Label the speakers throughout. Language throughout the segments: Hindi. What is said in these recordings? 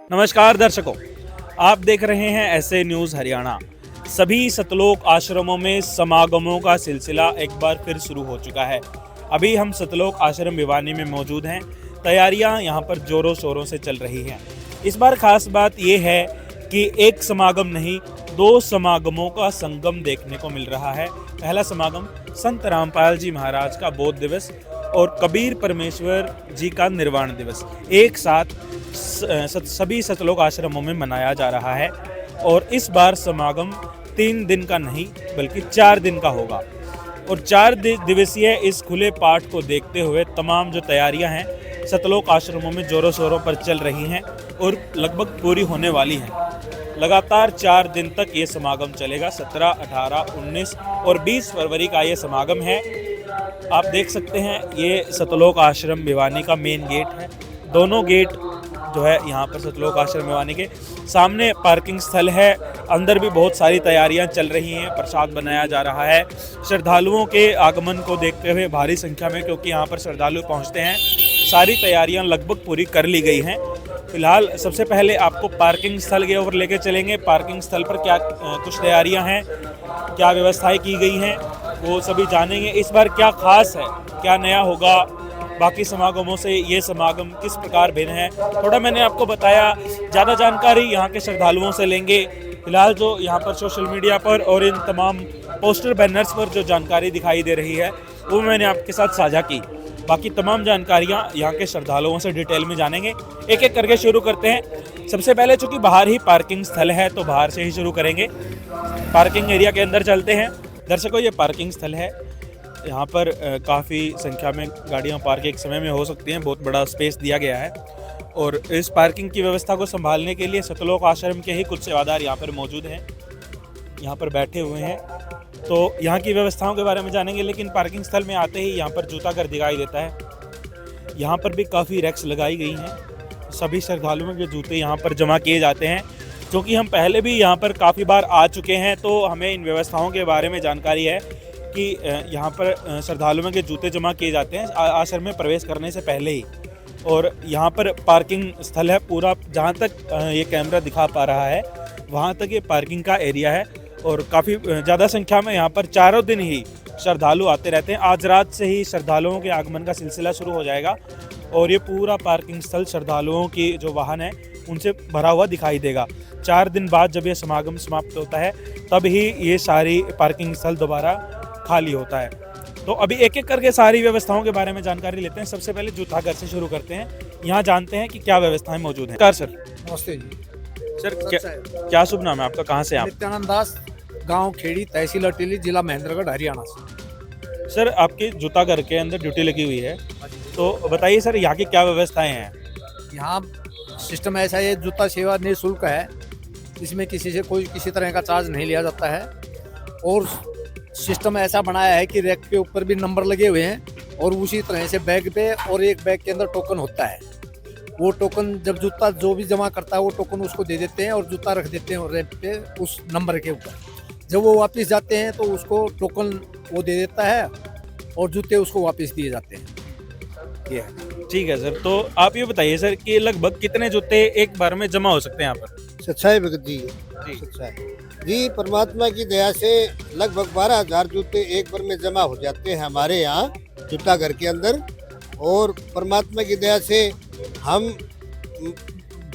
Speaker 1: नमस्कार दर्शकों, आप देख रहे हैं ऐसे न्यूज़ हरियाणा। सभी सतलोक आश्रमों में समागमों का सिलसिला एक बार फिर शुरू हो चुका है। अभी हम सतलोक आश्रम भिवानी में मौजूद हैं। तैयारियां यहां पर जोरों शोरों से चल रही हैं। इस बार खास बात यह है कि एक समागम नहीं, दो समागमों का संगम देखने को मिल रहा है। पहला समागम संत रामपाल जी महाराज का बोध दिवस और कबीर परमेश्वर जी का निर्वाण दिवस एक साथ सभी सतलोक आश्रमों में मनाया जा रहा है। और इस बार समागम 3 दिन का नहीं बल्कि 4 दिन का होगा। और 4 दिवसीय इस खुले पाठ को देखते हुए तमाम जो तैयारियां हैं सतलोक आश्रमों में जोरों शोरों पर चल रही हैं और लगभग पूरी होने वाली हैं। लगातार 4 दिन तक ये समागम चलेगा। 17, 18, 19 और 20 फरवरी का ये समागम है। आप देख सकते हैं ये सतलोक आश्रम भिवानी का मेन गेट है। दोनों गेट जो है यहाँ पर सतलोक आश्रम भिवानी के सामने पार्किंग स्थल है। अंदर भी बहुत सारी तैयारियां चल रही हैं। प्रसाद बनाया जा रहा है। श्रद्धालुओं के आगमन को देखते हुए भारी संख्या में, क्योंकि यहाँ पर श्रद्धालु पहुँचते हैं, सारी तैयारियां लगभग पूरी कर ली गई हैं। फिलहाल सबसे पहले आपको पार्किंग स्थल के ओर लेके चलेंगे। पार्किंग स्थल पर क्या कुछ तैयारियां हैं, क्या व्यवस्थाएं की गई हैं, वो सभी जानेंगे। इस बार क्या खास है, क्या नया होगा, बाकी समागमों से ये समागम किस प्रकार भिन्न है, थोड़ा मैंने आपको बताया। ज़्यादा जानकारी यहाँ के श्रद्धालुओं से लेंगे। फिलहाल जो यहाँ पर सोशल मीडिया पर और इन तमाम पोस्टर बैनर्स पर जो जानकारी दिखाई दे रही है वो मैंने आपके साथ साझा की। बाकी तमाम जानकारियाँ यहाँ के श्रद्धालुओं से डिटेल में जानेंगे। एक एक करके शुरू करते हैं। सबसे पहले चूँकि बाहर ही पार्किंग स्थल है तो बाहर से ही शुरू करेंगे। पार्किंग एरिया के अंदर चलते हैं। दर्शकों, ये पार्किंग स्थल है। यहाँ पर काफ़ी संख्या में गाड़ियाँ पार्क एक समय में हो सकती हैं। बहुत बड़ा स्पेस दिया गया है और इस पार्किंग की व्यवस्था को संभालने के लिए सतलोक आश्रम के ही कुछ सेवादार यहाँ पर मौजूद हैं, यहाँ पर बैठे हुए हैं। तो यहाँ की व्यवस्थाओं के बारे में जानेंगे। लेकिन पार्किंग स्थल में आते ही यहाँ पर जूता घर दिखाई देता है। यहाँ पर भी काफ़ी रैक्स लगाई गई हैं। सभी श्रद्धालुओं के जूते यहाँ पर जमा किए जाते हैं। क्योंकि हम पहले भी यहाँ पर काफ़ी बार आ चुके हैं तो हमें इन व्यवस्थाओं के बारे में जानकारी है कि यहाँ पर श्रद्धालुओं के जूते जमा किए जाते हैं आश्रम में प्रवेश करने से पहले ही। और यहाँ पर पार्किंग स्थल है पूरा, जहाँ तक ये कैमरा दिखा पा रहा है वहाँ तक ये पार्किंग का एरिया है। और काफ़ी ज़्यादा संख्या में यहाँ पर चारों दिन ही श्रद्धालु आते रहते हैं। आज रात से ही श्रद्धालुओं के आगमन का सिलसिला शुरू हो जाएगा और ये पूरा पार्किंग स्थल श्रद्धालुओं की जो वाहन है उनसे भरा हुआ दिखाई देगा। 4 दिन बाद जब ये समागम समाप्त होता है तब ही ये सारी पार्किंग स्थल दोबारा खाली होता है। तो अभी एक एक करके सारी व्यवस्थाओं के बारे में जानकारी लेते हैं। सबसे पहले जूता घर से शुरू करते हैं। यहाँ जानते हैं कि क्या व्यवस्थाएं मौजूद हैं। सर
Speaker 2: नमस्ते जी।
Speaker 1: सर क्या शुभ नाम है आपका, कहाँ से आप?
Speaker 2: नित्यानंद दास, गांव खेड़ी, तहसील अटेली, जिला महेंद्रगढ़, हरियाणा से।
Speaker 1: सर आपके जूता घर के अंदर ड्यूटी लगी हुई है, तो बताइए सर यहाँ की क्या व्यवस्थाएं हैं?
Speaker 2: यहाँ सिस्टम ऐसा है, जूता सेवा निःशुल्क है। इसमें किसी से कोई किसी तरह का चार्ज नहीं लिया जाता है। और सिस्टम ऐसा बनाया है कि रैक के ऊपर भी नंबर लगे हुए हैं और उसी तरह से बैग पे और एक बैग के अंदर टोकन होता है। वो टोकन जब जूता जो भी जमा करता है वो टोकन उसको दे देते हैं और जूता रख देते हैं रैक पे उस नंबर के ऊपर। जब वो वापस जाते हैं तो उसको टोकन वो दे देता है और जूते उसको वापस दिए जाते हैं। ये है।
Speaker 1: ठीक है सर, तो आप ये बताइए सर कि लगभग कितने जूते एक बार में जमा हो सकते हैं यहाँ पर?
Speaker 3: सच्चाई भगत जी, सच्चाई जी, परमात्मा की दया से लगभग 12,000 जूते एक बार में जमा हो जाते हैं हमारे यहाँ जूता घर के अंदर। और परमात्मा की दया से हम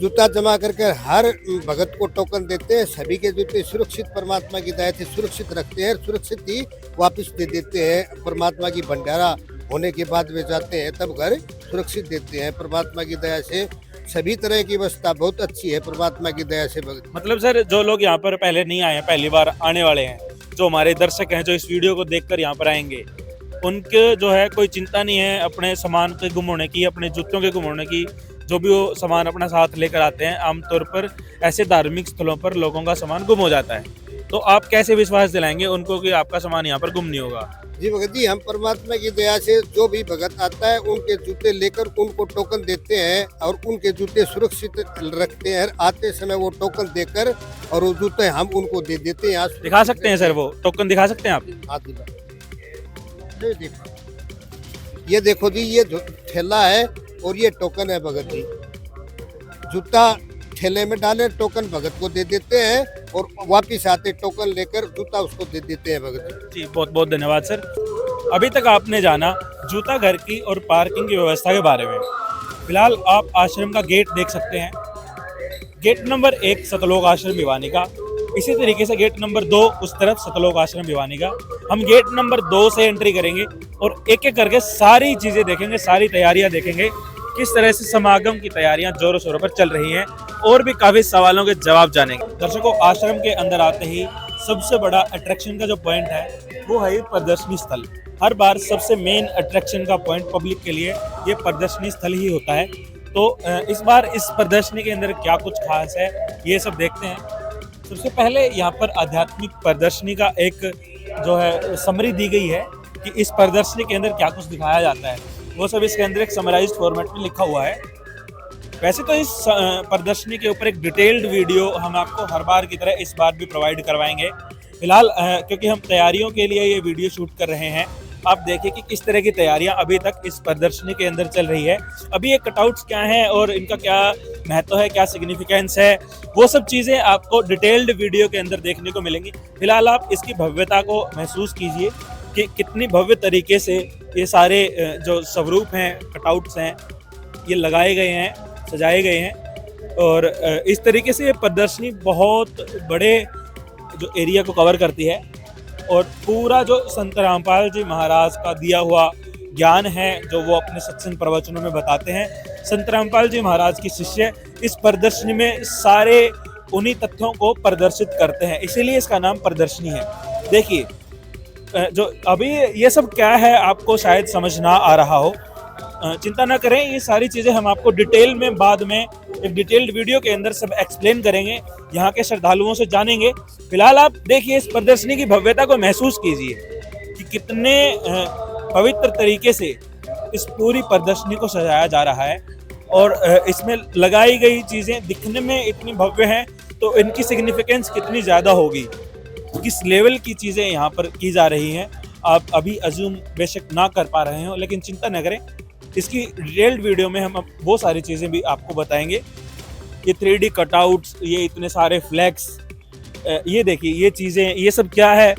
Speaker 3: जूता जमा करके हर भगत को टोकन देते हैं। सभी के जूते सुरक्षित परमात्मा की दया से सुरक्षित रखते हैं, सुरक्षित ही वापस दे देते हैं। परमात्मा की भंडारा होने के बाद वे जाते हैं तब घर सुरक्षित देते हैं। परमात्मा की दया से सभी तरह की व्यवस्था बहुत अच्छी है परमात्मा की दया से।
Speaker 1: मतलब सर जो लोग यहाँ पर पहले नहीं आए हैं, पहली बार आने वाले हैं, जो हमारे दर्शक हैं जो इस वीडियो को देखकर यहाँ पर आएंगे, उनके जो है कोई चिंता नहीं है अपने सामान के गुम होने की, अपने जूतों के गुम होने की। जो भी वो सामान अपना साथ लेकर आते हैं, आमतौर पर ऐसे धार्मिक स्थलों पर लोगों का सामान गुम हो जाता है। तो आप कैसे विश्वास दिलाएंगे उनको कि आपका सामान यहाँ पर गुम नहीं होगा?
Speaker 3: जी भगत जी, हम परमात्मा की दया से जो भी भगत आता है उनके जूते लेकर उनको टोकन देते हैं और उनके जूते सुरक्षित रखते हैं। आते समय वो टोकन देकर और वो जूते हम उनको दे देते हैं।
Speaker 1: दिखा सकते हैं सर, वो टोकन दिखा सकते हैं आप?
Speaker 3: ये देखो जी, ये ठेला है और ये टोकन है भगत जी। जूता ठेले में डाले, टोकन भगत को दे देते हैं और वापिस आते टोकन लेकर जूता उसको दे देते हैं भगत।
Speaker 1: जी, बहुत बहुत धन्यवाद सर। अभी तक आपने जाना जूता घर की और पार्किंग की व्यवस्था के बारे में। फिलहाल आप आश्रम का गेट देख सकते हैं, गेट नंबर 1 सतलोक आश्रम भिवानी का, इसी तरीके से गेट नंबर 2 उस तरफ सतलोक आश्रम भिवानी का। हम गेट नंबर 2 से एंट्री करेंगे और एक एक करके सारी चीज़ें देखेंगे, सारी तैयारियां देखेंगे, किस तरह से समागम की तैयारियां जोरों शोरों पर चल रही हैं और भी काफ़ी सवालों के जवाब जानेंगे। दर्शकों, आश्रम के अंदर आते ही सबसे बड़ा अट्रैक्शन का जो पॉइंट है वो है ये प्रदर्शनी स्थल। हर बार सबसे मेन अट्रैक्शन का पॉइंट पब्लिक के लिए ये प्रदर्शनी स्थल ही होता है। तो इस बार इस प्रदर्शनी के अंदर क्या कुछ खास है ये सब देखते हैं। सबसे पहले यहाँ पर आध्यात्मिक प्रदर्शनी का एक जो है समरी दी गई है कि इस प्रदर्शनी के अंदर क्या कुछ दिखाया जाता है, वो सब इसके अंदर एक समराइज्ड फॉर्मेट में लिखा हुआ है। वैसे तो इस प्रदर्शनी के ऊपर एक डिटेल्ड वीडियो हम आपको हर बार की तरह इस बार भी प्रोवाइड करवाएंगे। फिलहाल क्योंकि हम तैयारियों के लिए ये वीडियो शूट कर रहे हैं, आप देखिए कि किस तरह की तैयारियां अभी तक इस प्रदर्शनी के अंदर चल रही है। अभी ये कटआउट्स क्या हैं और इनका क्या महत्व है, क्या सिग्निफिकेंस है, वो सब चीज़ें आपको डिटेल्ड वीडियो के अंदर देखने को मिलेंगी। फिलहाल आप इसकी भव्यता को महसूस कीजिए कि कितनी भव्य तरीके से ये सारे जो स्वरूप हैं, कटआउट्स हैं, ये लगाए गए हैं, सजाए गए हैं। और इस तरीके से ये प्रदर्शनी बहुत बड़े जो एरिया को कवर करती है और पूरा जो संत रामपाल जी महाराज का दिया हुआ ज्ञान है जो वो अपने सत्संग प्रवचनों में बताते हैं। संत रामपाल जी महाराज की शिष्य इस प्रदर्शनी में सारे उन्हीं तथ्यों को प्रदर्शित करते हैं, इसीलिए इसका नाम प्रदर्शनी है। देखिए, जो अभी ये सब क्या है आपको शायद समझ ना आ रहा हो, चिंता ना करें, ये सारी चीज़ें हम आपको डिटेल में बाद में एक डिटेल्ड वीडियो के अंदर सब एक्सप्लेन करेंगे, यहाँ के श्रद्धालुओं से जानेंगे। फिलहाल आप देखिए, इस प्रदर्शनी की भव्यता को महसूस कीजिए कि कितने पवित्र तरीके से इस पूरी प्रदर्शनी को सजाया जा रहा है और इसमें लगाई गई चीज़ें दिखने में इतनी भव्य हैं तो इनकी सिग्निफिकेंस कितनी ज़्यादा होगी, किस लेवल की चीज़ें यहाँ पर की जा रही हैं, आप अभी अज्यूम बेशक ना कर पा रहे हो, लेकिन चिंता न करें, इसकी डिटेल्ड वीडियो में हम वो सारी चीज़ें भी आपको बताएंगे। ये 3D कटआउट्स, ये इतने सारे फ्लैग्स, ये देखिए, ये चीज़ें, ये सब क्या है,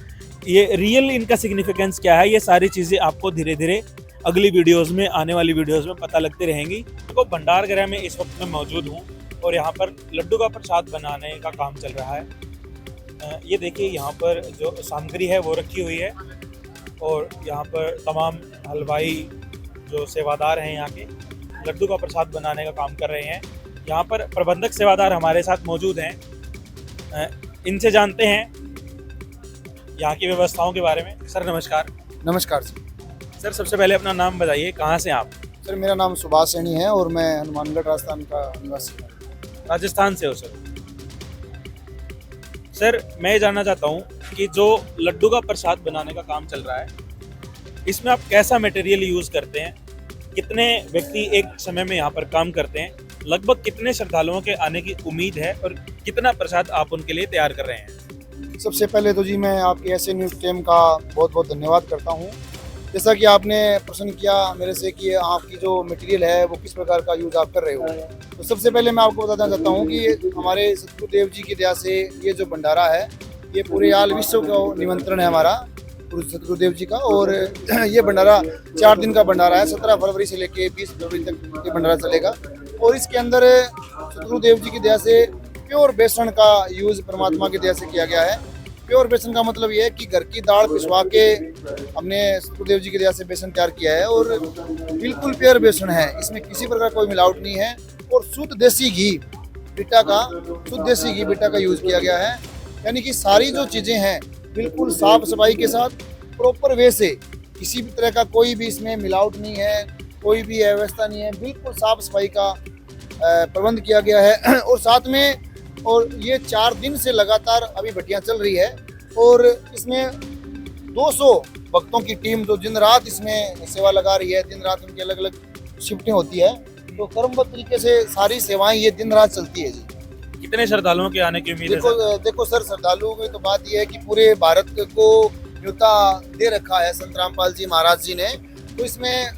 Speaker 1: ये रियल इनका सिग्निफिकेंस क्या है, ये सारी चीज़ें आपको धीरे धीरे अगली वीडियोस में, आने वाली वीडियोस में पता लगती रहेंगी। तो भंडार गृह में इस वक्त मैं मौजूद हूँ और यहाँ पर लड्डू का प्रसाद बनाने का काम चल रहा है। ये देखिए, यहाँ पर जो सामग्री है वो रखी हुई है और यहाँ पर तमाम हलवाई जो सेवादार हैं यहाँ के लड्डू का प्रसाद बनाने का काम कर रहे हैं। यहाँ पर प्रबंधक सेवादार हमारे साथ मौजूद हैं, इनसे जानते हैं यहाँ की व्यवस्थाओं के बारे में। सर नमस्कार।
Speaker 4: नमस्कार सर।
Speaker 1: सर सबसे पहले अपना नाम बताइए, कहाँ से आप?
Speaker 4: सर मेरा नाम सुभाष सैनी है और मैं हनुमानगढ़ राजस्थान का निवासी हूँ।
Speaker 1: राजस्थान से हो सर? सर मैं ये जानना चाहता हूँ कि जो लड्डू का प्रसाद बनाने का काम चल रहा है, इसमें आप कैसा मटेरियल यूज़ करते हैं, कितने व्यक्ति एक समय में यहाँ पर काम करते हैं, लगभग कितने श्रद्धालुओं के आने की उम्मीद है और कितना प्रसाद आप उनके लिए तैयार कर रहे हैं?
Speaker 4: सबसे पहले तो जी मैं आपकी ऐसे न्यूज़ टीम का बहुत बहुत धन्यवाद करता हूँ। जैसा कि आपने प्रश्न किया मेरे से कि आपकी जो मटेरियल है वो किस प्रकार का यूज़ आप कर रहे हो, तो सबसे पहले मैं आपको बताना चाहता हूँ कि हमारे सतगुरुदेव जी की दया से ये जो भंडारा है ये पूरे आल विश्व का निमंत्रण है हमारा सतगुरुदेव जी का। और ये भंडारा 4 दिन का भंडारा है, 17 फरवरी से लेके 20 फरवरी तक ये भंडारा चलेगा। और इसके अंदर सतगुरुदेव जी की दया से प्योर बेसन का यूज़ परमात्मा की दया से किया गया है। प्योर बेसन का मतलब ये है कि घर की दाल पिसवा के हमने सतगुरुदेव जी की दया से बेसन तैयार किया है और बिल्कुल प्योर बेसन है, इसमें किसी प्रकार कोई मिलावट नहीं है। और शुद्ध देसी घी बिट्टा का यूज़ किया गया है, यानी कि सारी जो चीज़ें हैं बिल्कुल साफ सफाई के साथ प्रॉपर वे से, किसी भी तरह का कोई भी इसमें मिलावट नहीं है, कोई भी अव्यवस्था नहीं है, बिल्कुल साफ सफाई का प्रबंध किया गया है। और साथ में और ये 4 दिन से लगातार अभी भट्टियाँ चल रही है और इसमें 200 भक्तों की टीम जो दिन रात इसमें सेवा लगा रही है, दिन रात उनकी अलग अलग शिफ्टें होती है, तो क्रमबद्ध तरीके से सारी सेवाएं ये दिन रात चलती है जी।
Speaker 1: कितने श्रद्धालुओं के आने की उम्मीद है?
Speaker 4: देखो सर, श्रद्धालुओं की तो बात यह है कि पूरे भारत को न्योता दे रखा है संत रामपाल जी महाराज जी ने, तो इसमें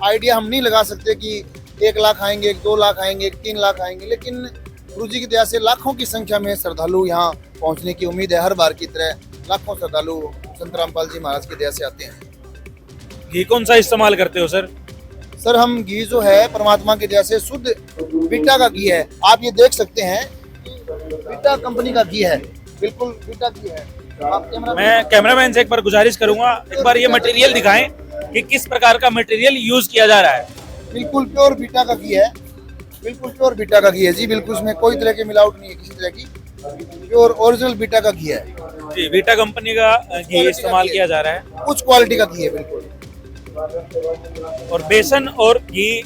Speaker 4: आइडिया हम नहीं लगा सकते कि 1 लाख आएंगे, 2 लाख आएंगे, 3 लाख आएंगे, लेकिन गुरुजी की दया से लाखों की संख्या में श्रद्धालु यहाँ पहुँचने की उम्मीद है। हर बार की तरह लाखों श्रद्धालु संत रामपाल जी महाराज की दया से आते हैं।
Speaker 1: घी कौन सा इस्तेमाल करते हो सर?
Speaker 4: सर हम घी जो है परमात्मा की दया से शुद्ध बीटा का घी है। आप ये देख सकते हैं बीटा कंपनी का घी है, बिल्कुल बीटा घी है। आप
Speaker 1: मैं कैमरामैन से एक बार गुजारिश करूंगा, एक बार ये मटेरियल दिखाएं कि किस प्रकार का मटेरियल यूज किया जा रहा है।
Speaker 4: बिल्कुल प्योर बीटा का घी है, बिल्कुल प्योर बीटा का घी है जी। बिल्कुल इसमें कोई तरह की मिलावट नहीं है किसी तरह की, प्योर ओरिजिनल बीटा का घी है
Speaker 1: जी। बीटा कंपनी का घी इस्तेमाल किया जा रहा है,
Speaker 4: उच्च क्वालिटी का घी है बिल्कुल।
Speaker 1: और बेसन और घी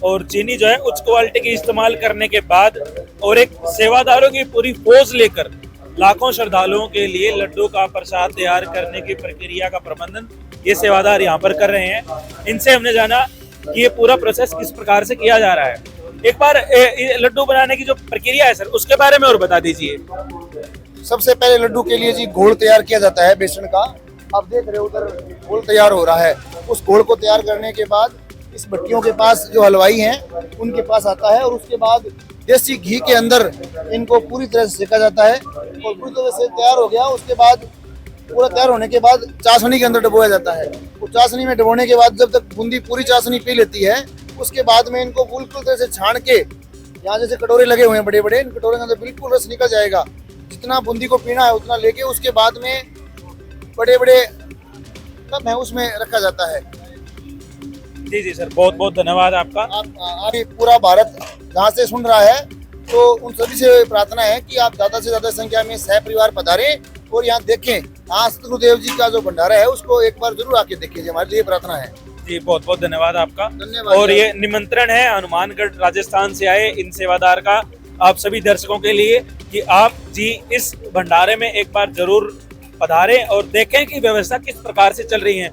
Speaker 1: और चीनी जो है उच्च क्वालिटी की इस्तेमाल करने के बाद और एक सेवादारों की पूरी फौज लेकर लाखों श्रद्धालुओं के लिए लड्डू का प्रसाद तैयार करने की प्रक्रिया का प्रबंधन ये सेवादार यहाँ पर कर रहे हैं। इनसे हमने जाना कि ये पूरा प्रोसेस किस प्रकार से किया जा रहा है। एक बार लड्डू बनाने की जो प्रक्रिया है सर, उसके बारे में और बता दीजिए।
Speaker 4: सबसे पहले लड्डू के लिए जी घोल तैयार किया जाता है बेसन का। आप देख रहे हो उधर घोल तैयार हो रहा है। उस घोल को तैयार करने के बाद इस भट्टियों के पास जो हलवाई हैं उनके पास आता है और उसके बाद देसी घी के अंदर इनको पूरी तरह से सेका जाता है और पूरी तरह से तैयार हो गया। उसके बाद पूरा तैयार होने के बाद चाशनी के अंदर डुबोया जाता है। वो चाशनी में डुबोने के बाद जब तक बूंदी पूरी चाशनी पी लेती है उसके बाद में इनको बिल्कुल तरह से छान के, यहाँ जैसे कटोरे लगे हुए हैं बड़े बड़े, इन कटोरे के अंदर बिल्कुल रस निकल जाएगा। जितना बूंदी को पीना है उतना लेके उसके बाद में बड़े बड़े कप है उसमें रखा जाता है।
Speaker 1: जी जी सर, बहुत बहुत धन्यवाद आपका।
Speaker 4: आप पूरा भारत जहाँ से सुन रहा है तो उन सभी से प्रार्थना है कि आप ज्यादा से ज्यादा संख्या में सह परिवार पधारें और यहाँ देखें। हाँ, सतगुरुदेव जी का जो भंडारा है उसको एक बार जरूर आके देखिए, हमारे लिए प्रार्थना है।
Speaker 1: जी बहुत बहुत धन्यवाद आपका।
Speaker 4: धन्यवाद।
Speaker 1: और ये निमंत्रण है हनुमानगढ़ राजस्थान से आए इन सेवादार का आप सभी दर्शकों के लिए कि आप जी इस भंडारे में एक बार जरूर पधारें और देखें कि व्यवस्था किस प्रकार से चल रही है।